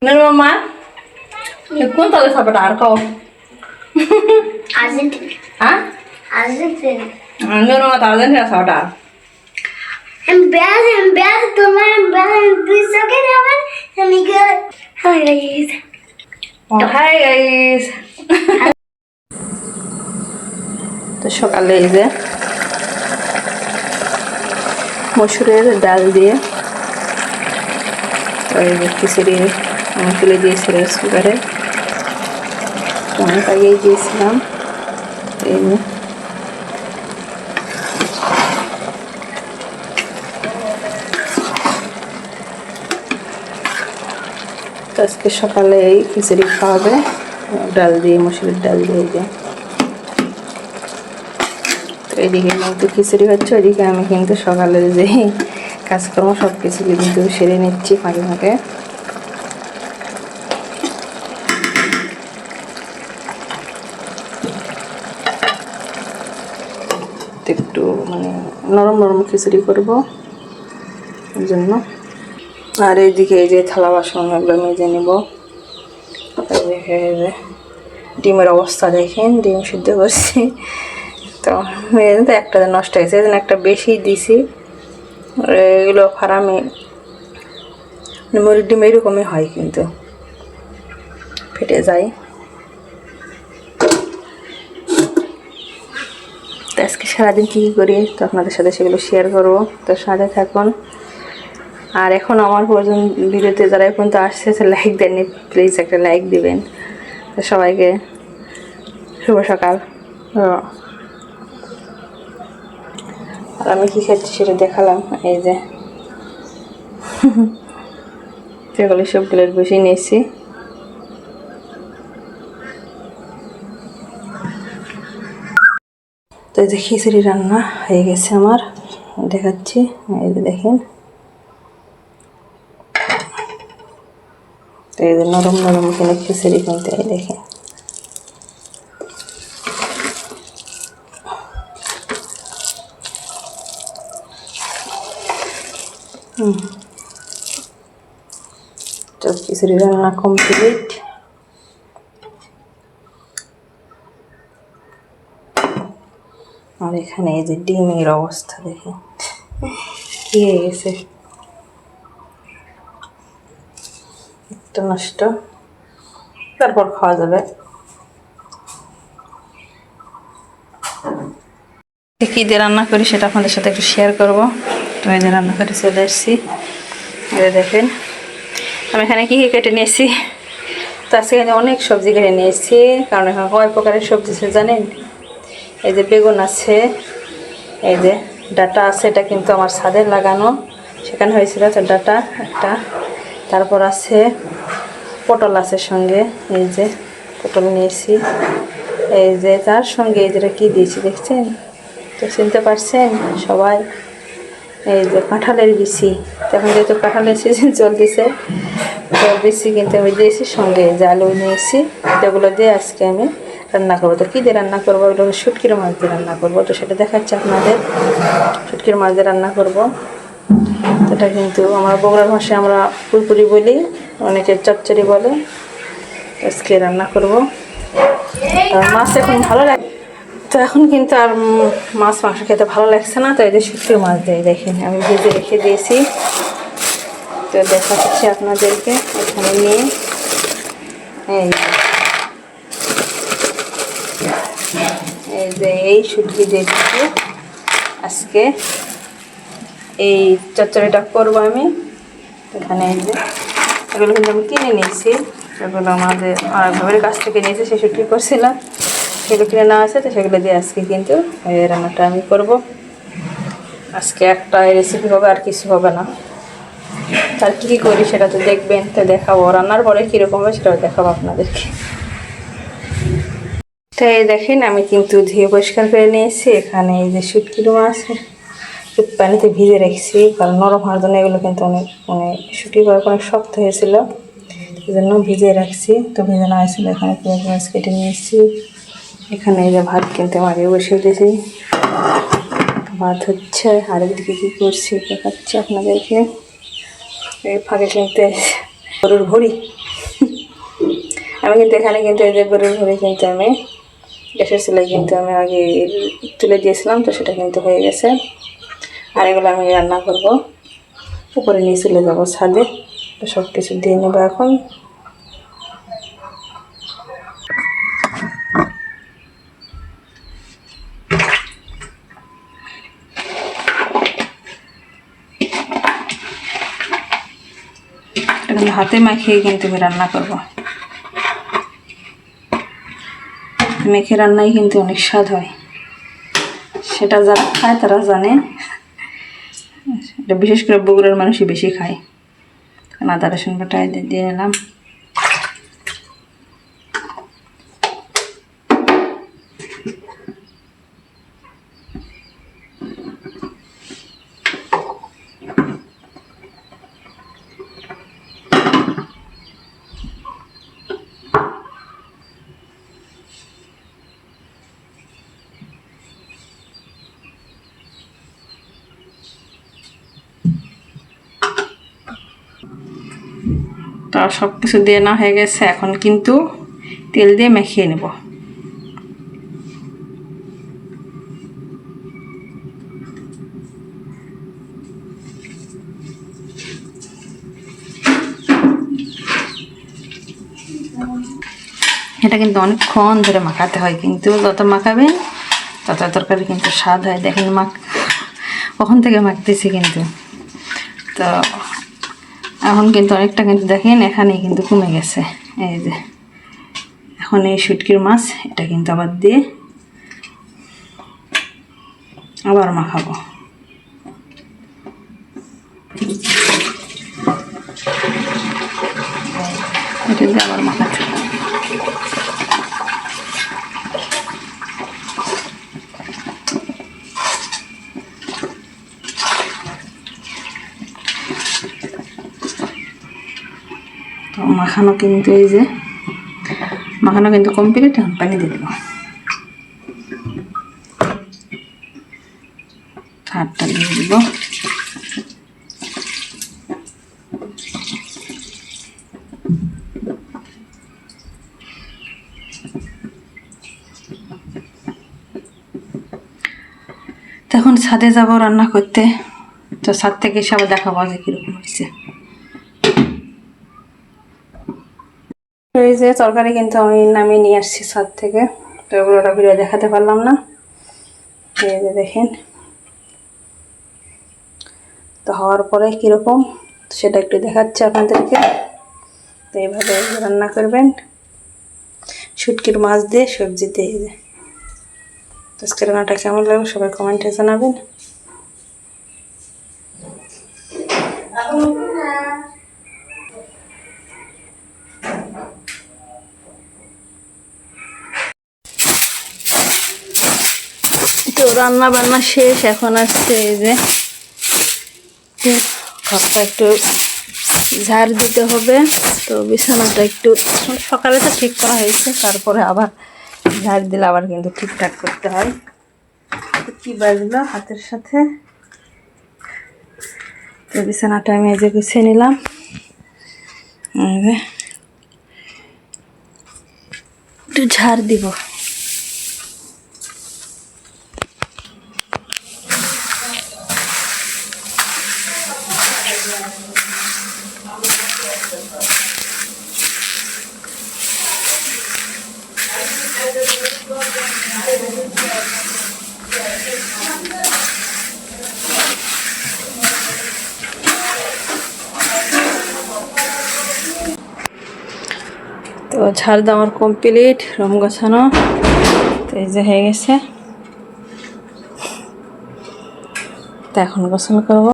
Mamá, cuéntale esa palabra. Argentina. ¿Ah? Argentina. No, no, está bien esa palabra. En vez de tomar en vez de piso que llaman, se me queda. Hi guys. Oh, hi guys. তো সকালে এই যে মসুরের ডাল দিয়ে ওই যে খিচুড়ি আমি তুলে দিয়েছি রাইস কুকারে, আমি পাইয়ে দিয়েছিলাম। এই যে আজকে সকালে এই খিচুড়ি খাওয়াবে ডাল দিয়ে, মসুরের ডাল দিয়ে। যে এদিকে কিন্তু খিচুড়ি হচ্ছে, ওইদিকে আমি কিন্তু সকালের যে কাজকর্ম সব কিছু কিন্তু সেরে নিচ্ছি ফাঁকে ফাঁকে। একটু মানে নরম নরম খিচুড়ি করবো ওই জন্য। আর এইদিকে এই যে থালা বাসন এগুলো মেজে নেব। ডিমের অবস্থা দেখেন, ডিম সিদ্ধ করছি তো একটা নষ্ট হয়েছে, এই জন্য একটা বেশি দিছি। এগুলো ফার্মে মুরগির ডিম এরকমই হয়, কিন্তু ফেটে যায়। তো আজকে সারাদিন কী কী করি তো আপনাদের সাথে সেগুলো শেয়ার করবো, তো সাথে থাকুন। আর এখন আমার পর্যন্ত ভিডিওতে যারা এখন তো আসছে লাইক দেননি, প্লিজ একটা লাইক দিবেন। তো সবাইকে শুভ সকাল। আর আমি কী খাচ্ছি সেটা দেখালাম। এই যে সেগুলো সব প্লেট বসিয়ে নিয়েছি। তো এই যে খিচুড়ি রান্না হয়ে গেছে আমার, দেখাচ্ছি। এই যে দেখেন, তো এই যে নরম নরম কোনো খিচুড়ি কিনতে হয়, দেখেন। তো খিচুড়ি রান্না কমপ্লিট। আর এখানে এই যে ডিমের অবস্থা দেখে কি হয়ে গেছে, একটা নষ্ট, তারপর খাওয়া যাবে। কী দিয়ে রান্না করি সেটা আপনাদের সাথে একটু শেয়ার করবো। তো এই যে রান্না করে চলে এসেছি, এটা দেখেন। আমি এখানে কী কী কেটে নিয়েছি, তো আজকে এখানে অনেক সবজি কেটে নিয়েছি, কারণ এখানে কয় প্রকারের সবজি আছে জানেন। এই যে বেগুন আছে, এই যে ডাটা আছে, এটা কিন্তু আমার ছাদের লাগানো, সেখানে হয়েছিল তো ডাটা একটা। তারপর আছে পটল আছে সঙ্গে, এই যে পটল নিয়েছি। এই যে তার সঙ্গে এই যেটা কী দিয়েছি দেখছেন, তো চিনতে পারছেন সবাই। এই যে কাঁঠালের বিচি, তখন যেহেতু কাঁঠালের সিজন চলতেছে তো বিচি কিন্তু আমি দিয়েছি, সঙ্গে যে আলু নিয়েছি। এগুলো দিয়ে আজকে আমি রান্না করবো। তো কী দিয়ে রান্না করবো, এগুলো শুটকির মাছ দিয়ে রান্না করবো, তো সেটা দেখাচ্ছি আপনাদের। শুটকির মাছ দিয়ে রান্না করবো, এটা কিন্তু আমরা বগুড়ার ভাষায় আমরা পুরপুরি বলি, অনেকে চচ্চড়ি বলে। আজকে রান্না করবো। আর মাছ এখন ভালো লাগে, তো এখন কিন্তু আর মাছ মাংস খেতে ভালো লাগছে না, তো এই যে শুটকির মাছ দিয়ে দেখেন আমি ভেজে রেখে দিয়েছি। তো দেখাচ্ছি আপনাদেরকে এখানে নিয়ে। এই যে এই শুটকি দিয়ে আজকে এই চচ্চড়িটা করবো আমি। এখানে এই যে এগুলো কিন্তু আমি কিনে নিয়েছি, এগুলো আমাদের ভাবের কাছ থেকে নিয়েছি, সেই শুটকি করছিলাম, সেগুলো কিনে নেওয়া আছে। তো সেগুলো দিয়ে আজকে কিন্তু এই রান্নাটা আমি করবো। আজকে একটা রেসিপি হবে, আর কিছু হবে না। তার কী করি সেটা তো দেখবেন, তো দেখাবো রান্নার পরে কীরকম হবে সেটাও দেখাবো আপনাদেরকে। তো এই দেখেন আমি কিন্তু ধুয়ে পরিষ্কার করে নিয়েছি। এখানে এই যে শুটকির মাছ পানিতে ভিজে রেখেছি, কারণ নরম হওয়ার জন্য। এগুলো কিন্তু অনেক শুটকি করার অনেক শক্ত হয়েছিল, এই জন্য ভিজে রাখছি। তো ভেজে না হয়েছিল, এখানে পেঁয়াজ মাছ কেটে নিয়েছি। এখানে এই যে ভাত কিন্তু আগে বসিয়ে দিয়েছি, ভাত হচ্ছে। আরেকদিকে কী করছি দেখাচ্ছি আপনাদেরকে। এই ফাঁকে কিনতে গরুর ভুঁড়ি, আমি কিন্তু এখানে কিন্তু এই যে গরুর ঘরে কিন্তু আমি গ্যাসের চুলায় কিন্তু আমি আগে তুলে দিয়েছিলাম, তো সেটা কিন্তু হয়ে গেছে। আর এগুলো আমি রান্না করব, উপরে নিয়ে চলে যাবো ছাদে। তো সব কিছু দিয়ে নেবো এখন। এখন হাতে মাখিয়ে কিন্তু আমি রান্না করব। মেখে রান্নাই কিন্তু অনেক স্বাদ হয়, সেটা যারা খায় তারা জানে। এটা বিশেষ করে বগুড়ার মানুষই বেশি খায়। আদা রসুন বাটা দিয়ে নিলাম। তো সব কিছু দিয়ে না হয়ে গেছে, এখন কিন্তু তেল দিয়ে মাখিয়ে নেব। এটা কিন্তু অনেকক্ষণ ধরে মাখাতে হয়, কিন্তু যত মাখাবেন তত তরকারি কিন্তু স্বাদ হয়। দেখেন কখন থেকে মাখতেছি কিন্তু। তো এখন কিন্তু অনেকটা কিন্তু দেখেন এখানে কিন্তু কমে গেছে। এই যে এখন এই শুটকির মাছ এটা কিন্তু আবার দিয়ে আবার মাখাবো। এটা দিয়ে আবার মাখাতে তো মাখানো কিন্তু এই যে মাখানো কিন্তু কমপ্লিট। এখন পানি দিয়ে দেবো, হাতটা দিয়ে দিব। তখন ছাদে যাব রান্না করতে। তো ছাদ থেকে এসে আবার দেখাবো যে কিরকম হয়েছে। এই যে তরকারি কিন্তু আমি নামিয়ে নিয়ে আসছি ছাদ থেকে। তো ওগুলোটা ভিডিও দেখাতে পারলাম না। এই যে দেখেন, তো হওয়ার পরে কীরকম সেটা একটু দেখাচ্ছি আপনাদেরকে। তো এইভাবে রান্না করবেন শুটকির মাছ দিয়ে সবজি দিয়ে। তো আজকে রান্নাটা কেমন লাগবে সবাই কমেন্টে জানাবেন। তো রান্না বান্না শেষ, এখন আসছে এই যে ঘরটা একটু ঝাড় দিতে হবে। তো বিছানাটা একটু সকালে তো ঠিক করা হয়েছে, তারপরে আবার ঝাড় দিলে আবার কিন্তু ঠিকঠাক করতে হয়। তো কি বাজলো হাতের সাথে। তো বিছানাটা আমি এই যে গুছিয়ে নিলাম। একটু ঝাড় দিব। তো ঝাড় দেওয়ার কমপ্লিট, রুম গোছানো তো এই যে হয়ে গেছে। তো এখন গোসল করবো।